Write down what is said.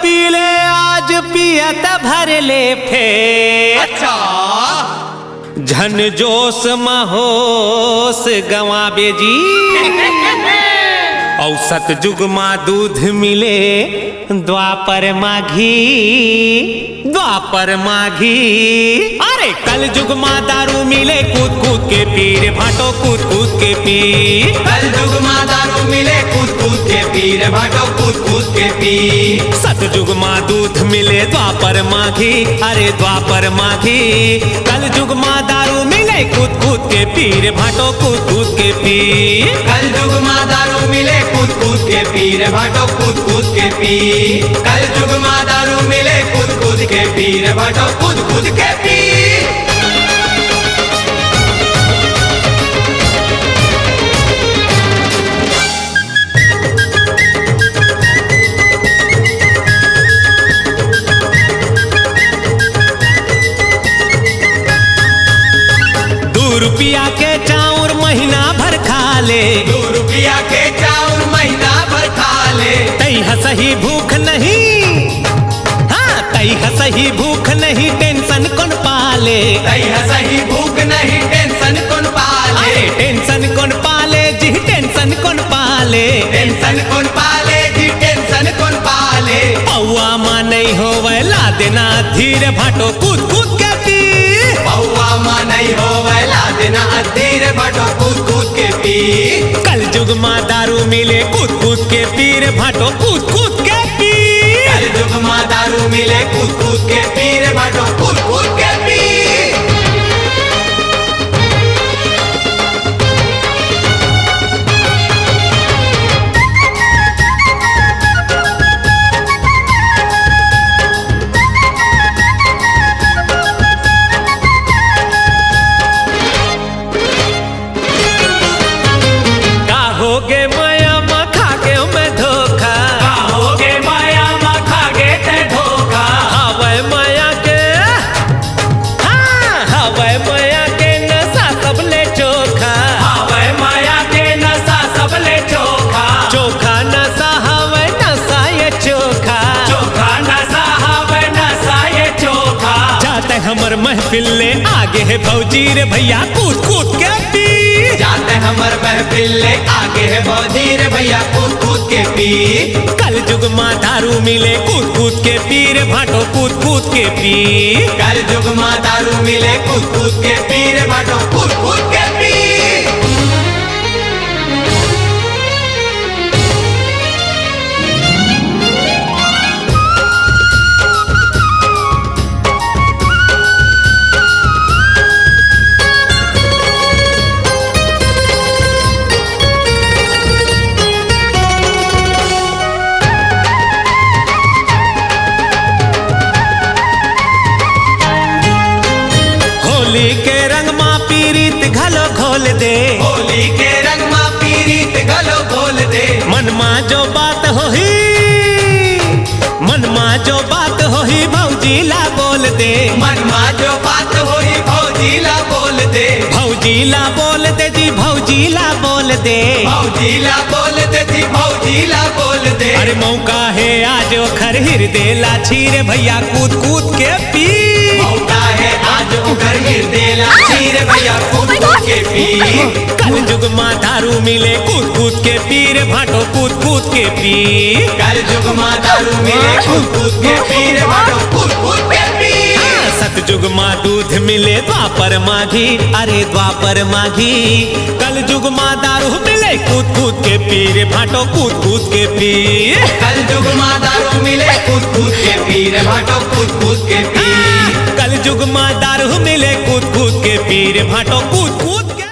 पीले आज पियत भर ले फेर। अच्छा झन जोश महोश गवाबे जी। औसत जुग माँ दूध मिले द्वापर माघी, द्वापर माघी। अरे कल जुग माँ दारू मिले कूद कूद के पीर भाटो कूद कूद के पी। कल जुग माँ दारू मिले कूद कूद के पीर भाटो कूद कूद के पी। सतयुग माँ दूध मिले द्वापर माघी, अरे द्वापर माघी। कल जुग माँ दारू मिले कूद कूद के पीर भाटो कूद कूद के पी। कल जुग माँ दारू मिले कूद कूद के पीर भाटो कूद कूद के पी। कल जुग माँ दारू मिले कूद कूद के पीर भाटो कूद कूद के पी। ₹2 के चाउर महीना भर खा ले। ₹2 के चाउर महीना भर खा ले। तई हसही भूख नहीं, हाँ तई हसही भूख नहीं टेंशन कौन पाले। तई हसही भूख नहीं टेंशन कौन पाले। अरे टेंशन कौन पाले जी, टेंशन कौन पाले। टेंशन कौन पाले जी, टेंशन कौन पाले। पौआ माँ नहीं होवे ला देना धीरे भाटो कूद कूद के पी। पौआ माँ नहीं होवे ला देना धीरे भाटो कूद कूद के पी। कल जुग माँ दारू मिले कूद कूद के पीर भाटो कूद कूद के पी। कल जुग माँ दारू मिले कूद कूद के पीर भाटो कूद कूद के पी। होगे माया माँ खागे मैं धोखा। होगे माया माँ खागे ते धोखा। हवे माया के, हाँ हवे माया के नशा सब ले चोखा। हवे माया के नशा सब ले चोखा। चोखा नशा हवे नशा ये चोखा। चोखा नशा हवे नशा ये चोखा। जाते हमर महफिल ले आगे है भौजी रे भैया कूद कूद के पी। जाते हमर महफिल ले आगे है भौजी रे भैया कूद कूद के पी। कल जुग माँ दारू मिले कूद कूद के पीर भाटो कूद कूद के पी। कल जुग माँ दारू मिले कूद कूद के पीर भाटो कूद कूद के पी। होली के रंग माँ पीरीत घलो घोल दे। होली के रंग माँ पीरीत घलो घोल दे। मन माँ जो बात होही, मन माँ जो बात होही भौजी ला बोल दे। मन माँ जो बात होई भौजी ला बोल दे। भौजी ला बोल दे जी, भौजी ला बोल दे। भौजी ला बोल दे जी, भौजी ला बोल दे। अरे मौका है आज खर हृदय ला छीरे भैया कूद कूद के पी। मौका है आज उधर गिरदेला छीरे भैया कूद कूद के पी। कल जुग माँ दारू मिले कूद कूद के पीर भाटो कूद कूद के पी। कल जुग माँ दारू मिले कूद कूद के पीर भाटो कूद कूद के पी। सतयुग माँ दूध मिले द्वापर माघी, अरे द्वापर माघी। कल जुग माँ दारू मिले कूद कूद के पीर भाटो कूद कूद के पी। कल जुग माँ दारू मिले कूद कूद के पीर भाटो कूद कूद के पी। कल जुग माँ दारू मिले कूद कूद के पीर भाटो कूद कूद के